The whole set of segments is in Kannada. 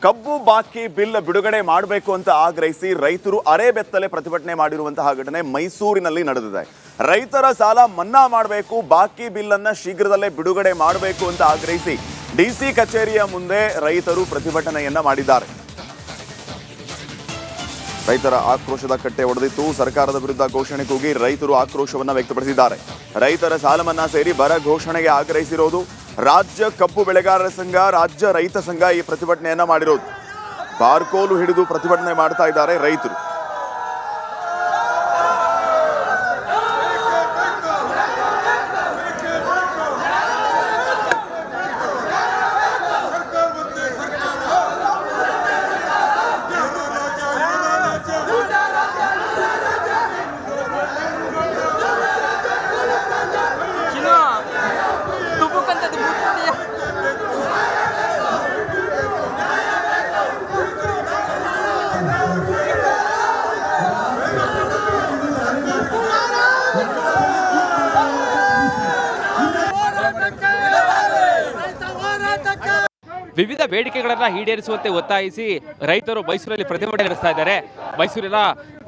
ಕಬ್ಬು ಬಾಕಿ ಬಿಲ್ ಬಿಡುಗಡೆ ಮಾಡಬೇಕು ಅಂತ ಆಗ್ರಹಿಸಿ ರೈತರು ಅರೆಬೆತ್ತಲೆ ಪ್ರತಿಭಟನೆ ಮಾಡಿರುವಂತಹ ಘಟನೆ ಮೈಸೂರಿನಲ್ಲಿ ನಡೆದಿದೆ. ರೈತರ ಸಾಲ ಮನ್ನಾ ಮಾಡಬೇಕು, ಬಾಕಿ ಬಿಲ್ ಅನ್ನ ಶೀಘ್ರದಲ್ಲೇ ಬಿಡುಗಡೆ ಮಾಡಬೇಕು ಅಂತ ಆಗ್ರಹಿಸಿ ಡಿಸಿ ಕಚೇರಿಯ ಮುಂದೆ ರೈತರು ಪ್ರತಿಭಟನೆಯನ್ನ ಮಾಡಿದ್ದಾರೆ. ರೈತರ ಆಕ್ರೋಶದ ಕಟ್ಟೆ ಒಡೆದಿತ್ತು. ಸರ್ಕಾರದ ವಿರುದ್ಧ ಘೋಷಣೆ ಕೂಗಿ ರೈತರು ಆಕ್ರೋಶವನ್ನ ವ್ಯಕ್ತಪಡಿಸಿದ್ದಾರೆ. ರೈತರ ಸಾಲ ಮನ್ನಾ ಸೇರಿ ಬರ ಘೋಷಣೆಗೆ ಆಗ್ರಹಿಸಿರೋದು ರಾಜ್ಯ ಕಬ್ಬು ಬೆಳೆಗಾರರ ಸಂಘ, ರಾಜ್ಯ ರೈತ ಸಂಘ ಈ ಪ್ರತಿಭಟನೆಯನ್ನ ಮಾಡಿರೋದು. ಬಾರ್ಕೋಲು ಹಿಡಿದು ಪ್ರತಿಭಟನೆ ಮಾಡ್ತಾ ಇದ್ದಾರೆ ರೈತರು. ವಿವಿಧ ಬೇಡಿಕೆಗಳನ್ನು ಈಡೇರಿಸುವಂತೆ ಒತ್ತಾಯಿಸಿ ರೈತರು ಮೈಸೂರಲ್ಲಿ ಪ್ರತಿಭಟನೆ ನಡೆಸ್ತಾ ಇದ್ದಾರೆ. ಮೈಸೂರಿನ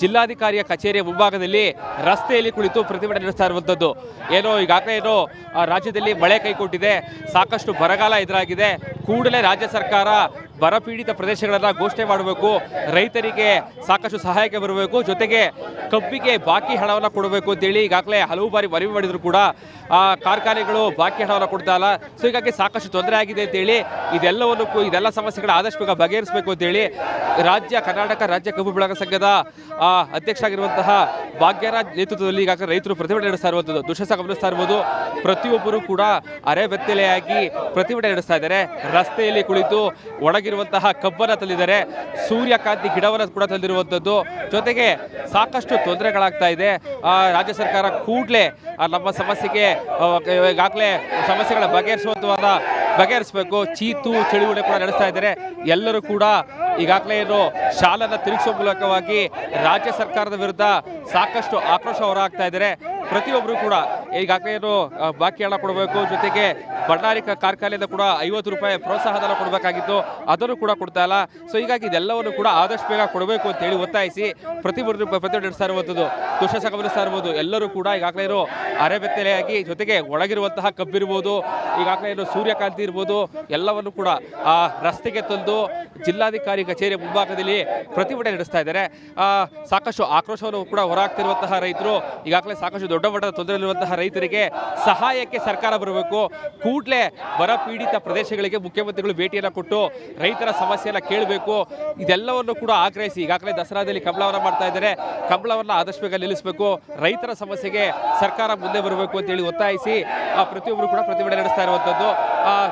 ಜಿಲ್ಲಾಧಿಕಾರಿಯ ಕಚೇರಿಯ ಮುಂಭಾಗದಲ್ಲಿ ರಸ್ತೆಯಲ್ಲಿ ಕುಳಿತು ಪ್ರತಿಭಟನೆ ನಡೆಸ್ತಾ ಇರುವಂಥದ್ದು. ಈಗಾಗಲೇ ರಾಜ್ಯದಲ್ಲಿ ಮಳೆ ಕೈಕೊಟ್ಟಿದೆ, ಸಾಕಷ್ಟು ಬರಗಾಲ ಎದುರಾಗಿದೆ. ಕೂಡಲೇ ರಾಜ್ಯ ಸರ್ಕಾರ ಬರಪೀಡಿತ ಪ್ರದೇಶಗಳನ್ನು ಘೋಷಣೆ ಮಾಡಬೇಕು, ರೈತರಿಗೆ ಸಾಕಷ್ಟು ಸಹಾಯಕ್ಕೆ ಬರಬೇಕು, ಜೊತೆಗೆ ಕಬ್ಬಿಗೆ ಬಾಕಿ ಹಣವನ್ನು ಕೊಡಬೇಕು ಅಂತೇಳಿ ಈಗಾಗಲೇ ಹಲವು ಬಾರಿ ಮನವಿ ಮಾಡಿದ್ರು ಕೂಡ ಕಾರ್ಖಾನೆಗಳು ಬಾಕಿ ಹಣವನ್ನು ಕೊಡ್ತಾ ಇಲ್ಲ. ಸೊ ಹೀಗಾಗಿ ಸಾಕಷ್ಟು ತೊಂದರೆ ಆಗಿದೆ ಅಂತೇಳಿ ಇದೆಲ್ಲ ಸಮಸ್ಯೆಗಳ ಆದಷ್ಟು ಬೇಗ ಬಗೆಹರಿಸಬೇಕು ಅಂತೇಳಿ ಕರ್ನಾಟಕ ರಾಜ್ಯ ಕಬ್ಬು ಬೆಳೆಗಾರರ ಸಂಘದ ಅಧ್ಯಕ್ಷರಾಗಿರುವಂತಹ ಭಾಗ್ಯರಾಜ್ ನೇತೃತ್ವದಲ್ಲಿ ಈಗಾಗಲೇ ರೈತರು ಪ್ರತಿಭಟನೆ ನಡೆಸ್ತಾ ಇರುವಂಥದ್ದು ದೃಶ್ಯ ಗಮನಿಸ್ತಾ ಇರ್ಬೋದು. ಪ್ರತಿಯೊಬ್ಬರು ಕೂಡ ಅರೆಬೆತ್ತಲೆಯಾಗಿ ಪ್ರತಿಭಟನೆ ನಡೆಸ್ತಾ ಇದ್ದಾರೆ. ರಸ್ತೆಯಲ್ಲಿ ಕುಳಿತು ಒಣಗಿರುವಂತಹ ಕಬ್ಬನ್ನು ತಂದಿದ್ದಾರೆ, ಸೂರ್ಯಕಾಂತಿ ಗಿಡವನ್ನು ಕೂಡ ತಂದಿರುವಂಥದ್ದು. ಜೊತೆಗೆ ಸಾಕಷ್ಟು ತೊಂದರೆಗಳಾಗ್ತಾ ಇದೆ. ರಾಜ್ಯ ಸರ್ಕಾರ ಕೂಡಲೇ ನಮ್ಮ ಸಮಸ್ಯೆಗೆ ಈಗಾಗಲೇ ಸಮಸ್ಯೆಗಳ ಬಗೆಹರಿಸಬೇಕು. ಚೀತು ಚಳುವಳಿ ಕೂಡ ನಡೆಸ್ತಾ ಇದ್ದಾರೆ. ಎಲ್ಲರೂ ಕೂಡ ಈಗಾಗಲೇ ಶಾಲನ್ನು ತಿರುಗಿಸುವ ಮೂಲಕವಾಗಿ ರಾಜ್ಯ ಸರ್ಕಾರದ ವಿರುದ್ಧ ಸಾಕಷ್ಟು ಆಕ್ರೋಶ ಹೊರಹಾಕ್ತಾ ಇದ್ದಾರೆ. ಪ್ರತಿಯೊಬ್ಬರು ಕೂಡ ಈಗಾಗಲೇ ಬಾಕಿ ಹಣ ಕೊಡಬೇಕು, ಜೊತೆಗೆ ಭಂಡಾರಿ ಕಾರ್ಖಾನೆಯಿಂದ ಕೂಡ 50 ರೂಪಾಯಿ ಪ್ರೋತ್ಸಾಹಧನ ಕೊಡಬೇಕಾಗಿತ್ತು, ಅದನ್ನು ಕೂಡ ಕೊಡ್ತಾ ಇಲ್ಲ. ಸೊ ಹೀಗಾಗಿ ಇದೆಲ್ಲವನ್ನು ಕೂಡ ಆದಷ್ಟು ಬೇಗ ಕೊಡಬೇಕು ಅಂತೇಳಿ ಒತ್ತಾಯಿಸಿ ಪ್ರತಿಭಟನೆ ನಡೆಸ್ತಾ ಇರುವಂಥದ್ದು ದೃಶ್ಯ ಗಮನಿಸ್ತಾ ಇರ್ಬೋದು. ಎಲ್ಲರೂ ಕೂಡ ಈಗಾಗಲೇ ಅರೆಬೆತ್ತಲೆಯಾಗಿ, ಜೊತೆಗೆ ಒಳಗಿರುವಂತಹ ಕಬ್ಬಿರ್ಬೋದು, ಈಗಾಗಲೇ ಸೂರ್ಯಕಾಂತಿ ಇರ್ಬೋದು, ಎಲ್ಲವನ್ನು ಕೂಡ ರಸ್ತೆಗೆ ತಂದು ಜಿಲ್ಲಾಧಿಕಾರಿ ಕಚೇರಿಯ ಮುಂಭಾಗದಲ್ಲಿ ಪ್ರತಿಭಟನೆ ನಡೆಸ್ತಾ ಇದ್ದಾರೆ. ಸಾಕಷ್ಟು ಆಕ್ರೋಶವನ್ನು ಕೂಡ ಹೊರಹಾಕ್ತಿರುವಂತಹ ರೈತರು, ಈಗಾಗಲೇ ಸಾಕಷ್ಟು ದೊಡ್ಡ ಮಟ್ಟದ ತೊಂದರೆಯಲ್ಲಿರುವಂತಹ ರೈತರಿಗೆ ಸಹಾಯಕ್ಕೆ ಸರ್ಕಾರ ಬರಬೇಕು. ಕೂಡಲೇ ಬರ ಪೀಡಿತ ಪ್ರದೇಶಗಳಿಗೆ ಮುಖ್ಯಮಂತ್ರಿಗಳು ಭೇಟಿಯನ್ನು ಕೊಟ್ಟು ರೈತರ ಸಮಸ್ಯೆಯನ್ನು ಕೇಳಬೇಕು. ಇದೆಲ್ಲವನ್ನು ಕೂಡ ಆಗ್ರಹಿಸಿ ಈಗಾಗಲೇ ದಸರಾದಲ್ಲಿ ಕಂಬಳವನ್ನು ಮಾಡ್ತಾ ಇದ್ದಾರೆ. ಕಂಬಳವನ್ನು ಆದಷ್ಟು ಬೇಗ ನಿಲ್ಲಿಸಬೇಕು, ರೈತರ ಸಮಸ್ಯೆಗೆ ಸರ್ಕಾರ ಮುಂದೆ ಬರಬೇಕು ಅಂತೇಳಿ ಒತ್ತಾಯಿಸಿ ಪ್ರತಿಯೊಬ್ಬರು ಕೂಡ ಪ್ರತಿಭಟನೆ ನಡೆಸ್ತಾ ಇರುವಂಥದ್ದು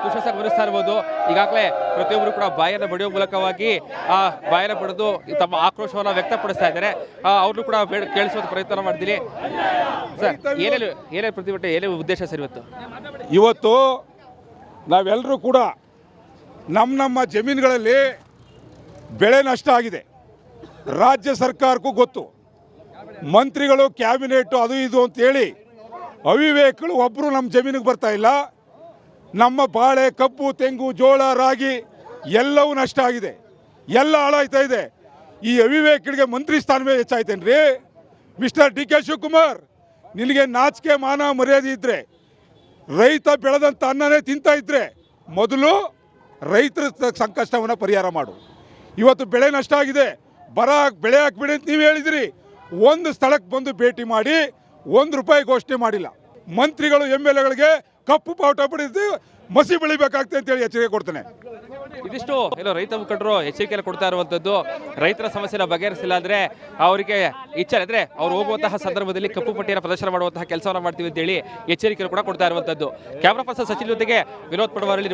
ದೃಶ್ಯ ಗಮನಿಸ್ತಾ ಇರ್ಬೋದು. ಈಗಾಗಲೇ ಪ್ರತಿಯೊಬ್ಬರು ಕೂಡ ಬಾಯನ್ನು ಬಡಿಯುವ ಮೂಲಕವಾಗಿ ಬಾಯನ್ನು ಬಡಿದು ತಮ್ಮ ಆಕ್ರೋಶವನ್ನು ವ್ಯಕ್ತಪಡಿಸ್ತಾ ಇದ್ದಾರೆ. ಅವ್ರನ್ನು ಕೂಡ ಕೇಳಿಸುವ ಪ್ರಯತ್ನ ಮಾಡ್ತೀನಿ. ಸರ್, ಏನೇ ಪ್ರತಿಭಟನೆ, ಏನೇ ಉದ್ದೇಶ ಸರ್? ಇವತ್ತು ನಾವೆಲ್ಲರೂ ಕೂಡ ನಮ್ಮ ಜಮೀನುಗಳಲ್ಲಿ ಬೆಳೆ ನಷ್ಟ ಆಗಿದೆ. ರಾಜ್ಯ ಸರ್ಕಾರಕ್ಕೂ ಗೊತ್ತು, ಮಂತ್ರಿಗಳು ಕ್ಯಾಬಿನೆಟ್ ಅದು ಇದು ಅಂತೇಳಿ ಅವಿವೇಕಗಳು ಒಬ್ಬರು ನಮ್ಮ ಜಮೀನಿಗೆ ಬರ್ತಾ ಇಲ್ಲ. ನಮ್ಮ ಬಾಳೆ, ಕಬ್ಬು, ತೆಂಗು, ಜೋಳ, ರಾಗಿ ಎಲ್ಲವೂ ನಷ್ಟ ಆಗಿದೆ, ಎಲ್ಲ ಹಾಳಾಯ್ತಾ ಇದೆ. ಈ ಅವಿವೇಕಗಳಿಗೆ ಮಂತ್ರಿ ಸ್ಥಾನವೇ ಹೆಚ್ಚಾಯ್ತೇನ್ರಿ? ಮಿಸ್ಟರ್ ಡಿ ಕೆ ಶಿವಕುಮಾರ್, ನಿನಗೆ ನಾಚಿಕೆ ಮಾನ ಮರ್ಯಾದೆ ಇದ್ದರೆ, ರೈತ ಬೆಳೆದಂಥ ಅನ್ನನೇ ತಿಂತಾ ಇದ್ದರೆ ಮೊದಲು ರೈತರ ಸಂಕಷ್ಟವನ್ನು ಪರಿಹಾರ ಮಾಡು. ಇವತ್ತು ಬೆಳೆ ನಷ್ಟ ಆಗಿದೆ, ಬೆಳೆ ಹಾಕ್ಬಿಡಿ ಅಂತ ನೀವು ಹೇಳಿದಿರಿ. ಒಂದು ಸ್ಥಳಕ್ಕೆ ಬಂದು ಭೇಟಿ ಮಾಡಿ ₹1 ಘೋಷಣೆ ಮಾಡಿಲ್ಲ. ಮಂತ್ರಿಗಳು MLAಗಳಿಗೆ ಕಪ್ಪು ಪಾವಟ ಪಡೆದು ಮಸಿ ಬೆಳಿಬೇಕಾಗ್ತದೆ ಅಂತೇಳಿ ಎಚ್ಚರಿಕೆ ಕೊಡ್ತೇನೆ. ಇದಿಷ್ಟು ರೈತ ಮುಖಂಡರು ಎಚ್ಚರಿಕೆಯನ್ನು ಕೊಡ್ತಾ ಇರುವಂಥದ್ದು. ರೈತರ ಸಮಸ್ಯೆನ ಬಗೆಹರಿಸಿಲ್ಲ ಅಂದರೆ ಅವರಿಗೆ ಇಚ್ಛೆ ಅಂದರೆ ಅವ್ರು ಹೋಗುವಂತಹ ಸಂದರ್ಭದಲ್ಲಿ ಕಪ್ಪು ಪಟ್ಟಿಯನ್ನು ಪ್ರದರ್ಶನ ಮಾಡುವಂತಹ ಕೆಲಸವನ್ನು ಮಾಡ್ತೀವಿ ಅಂತೇಳಿ ಎಚ್ಚರಿಕೆಯನ್ನು ಕೂಡ ಕೊಡ್ತಾ ಇರುವಂಥದ್ದು. ಕ್ಯಾಮ್ರಾ ಪರ್ಸನ್ ಸಚಿನ್ ಜೊತೆಗೆ ವಿನೋದ್ ಪಡವಾರಲ್ಲಿ